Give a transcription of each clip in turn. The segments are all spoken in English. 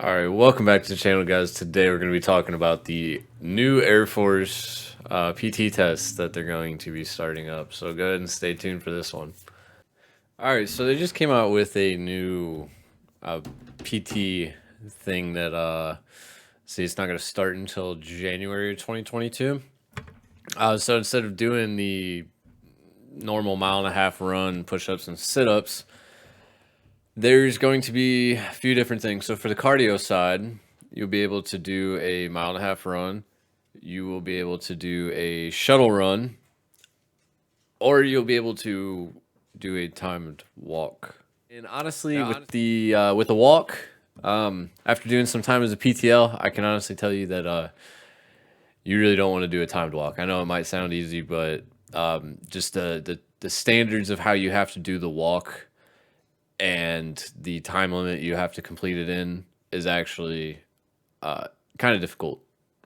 All right, welcome back to the channel, guys. Today we're going to be talking about the new Air Force PT test that they're going to be starting up. So go ahead and stay tuned for this one. All right, so they just came out with a new PT thing that, see, it's not going to start until January 2022. So instead of doing the normal mile-and-a-half run, push-ups, and sit-ups, there's going to be a few different things. So for the cardio side, you'll be able to do a mile-and-a-half run. You will be able to do a shuttle run, or you'll be able to do a timed walk. And honestly, with the walk, after doing some time as a PTL, I can honestly tell you that you really don't want to do a timed walk. I know it might sound easy, but just the standards of how you have to do the walk and the time limit you have to complete it in is actually kind of difficult,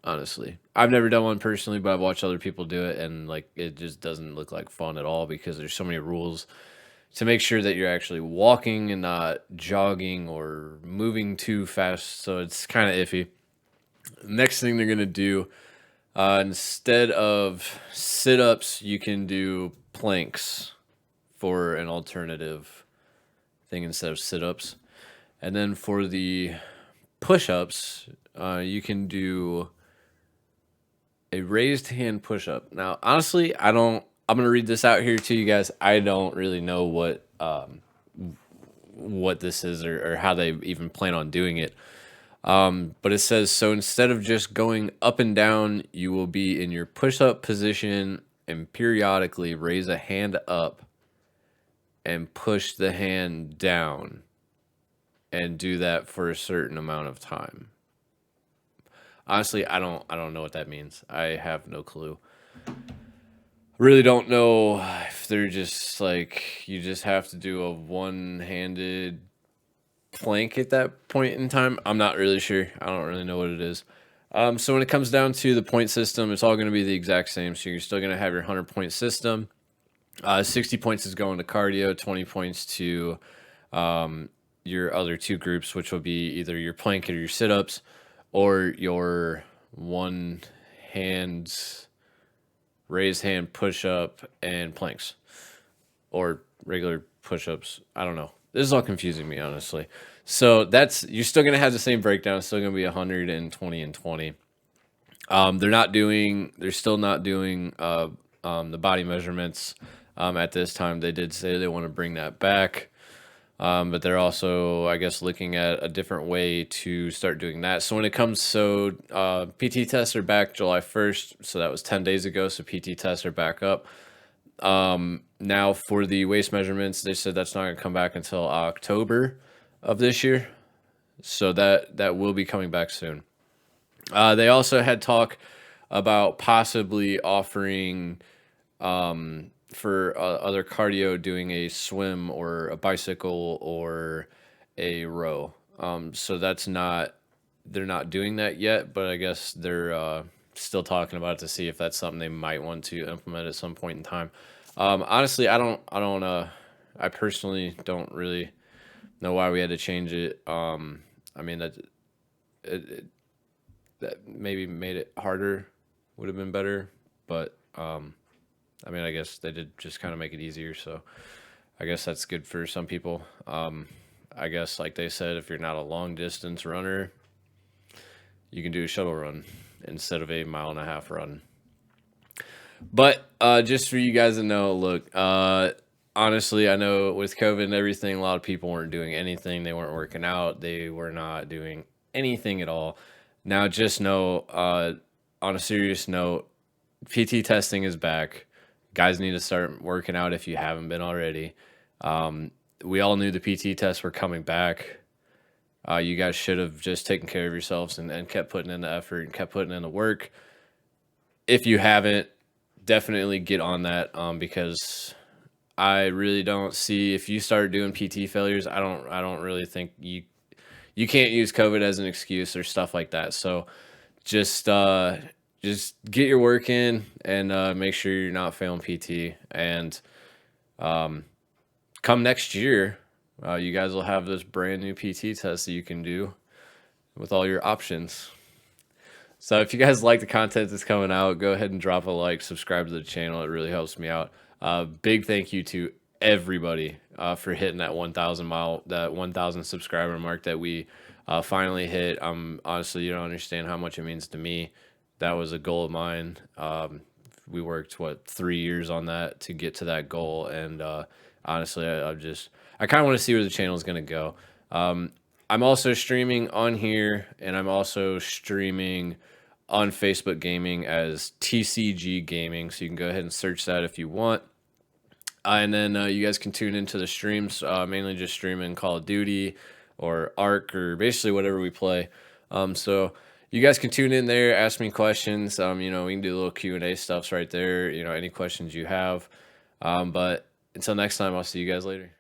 honestly. I've never done one personally, but I've watched other people do it, and like it just doesn't look like fun at all because there's so many rules to make sure that you're actually walking and not jogging or moving too fast. So it's kind of iffy. Next thing they're going to do, instead of sit-ups, you can do planks for an alternative thing instead of sit-ups. And then for the push-ups, you can do a raised hand push-up. Now, honestly, I'm going to read this out here to you guys. I don't really know what this is or how they even plan on doing it. But it says, so instead of just going up and down, you will be in your push-up position and periodically raise a hand up and push the hand down and do that for a certain amount of time. Honestly, I don't know what that means. I have no clue. Really don't know if they're just like, you just have to do a one-handed plank at that point in time. I'm not really sure. I don't really know what it is. So when it comes down to the point system, it's all going to be the exact same. So you're still going to have your 100-point system. 60 points is going to cardio, 20 points to your other two groups, which will be either your plank or your sit-ups or your one hand raised hand push-up and planks or regular push-ups. I don't know. This is all confusing me, honestly. So you're still going to have the same breakdown. It's still going to be 120 and 20. They're still not doing the body measurements at this time. They did say they want to bring that back. But they're also, I guess, looking at a different way to start doing that. So when it comes, PT tests are back July 1st. So that was 10 days ago. So PT tests are back up. Now for the waist measurements, they said that's not going to come back until October of this year. So that will be coming back soon. They also had talk about possibly offering for other cardio doing a swim or a bicycle or a row. So they're not doing that yet, but I guess they're still talking about it to see if that's something they might want to implement at some point in time. Honestly, I personally don't really know why we had to change it. I mean, that maybe made it harder, would have been better, but I mean, I guess they did just kind of make it easier, so I guess that's good for some people. I guess, like they said, if you're not a long distance runner, you can do a shuttle run instead of a mile-and-a-half run. But just for you guys to know, look, honestly, I know with COVID and everything, a lot of people weren't doing anything. They weren't working out. They were not doing anything at all. Now, just know, on a serious note, PT testing is back. Guys need to start working out if you haven't been already. We all knew the PT tests were coming back. You guys should have just taken care of yourselves and kept putting in the effort and kept putting in the work. If you haven't, definitely get on that because I really don't see, if you start doing PT failures, I don't really think you can't use COVID as an excuse or stuff like that. So just get your work in and make sure you're not failing PT. And come next year, you guys will have this brand new PT test that you can do with all your options. So if you guys like the content that's coming out, go ahead and drop a like, subscribe to the channel. It really helps me out. Big thank you to everybody for hitting that 1,000 subscriber mark that we finally hit. Honestly, you don't understand how much it means to me. That was a goal of mine. We worked 3 years on that to get to that goal, and honestly, I kind of want to see where the channel is going to go. I'm also streaming on here, and I'm also streaming on Facebook Gaming as TCG Gaming, so you can go ahead and search that if you want. And then you guys can tune into the streams, mainly just streaming Call of Duty or Ark or basically whatever we play. So you guys can tune in there, ask me questions. You know, we can do little Q&A stuffs right there. You know, any questions you have. But until next time, I'll see you guys later.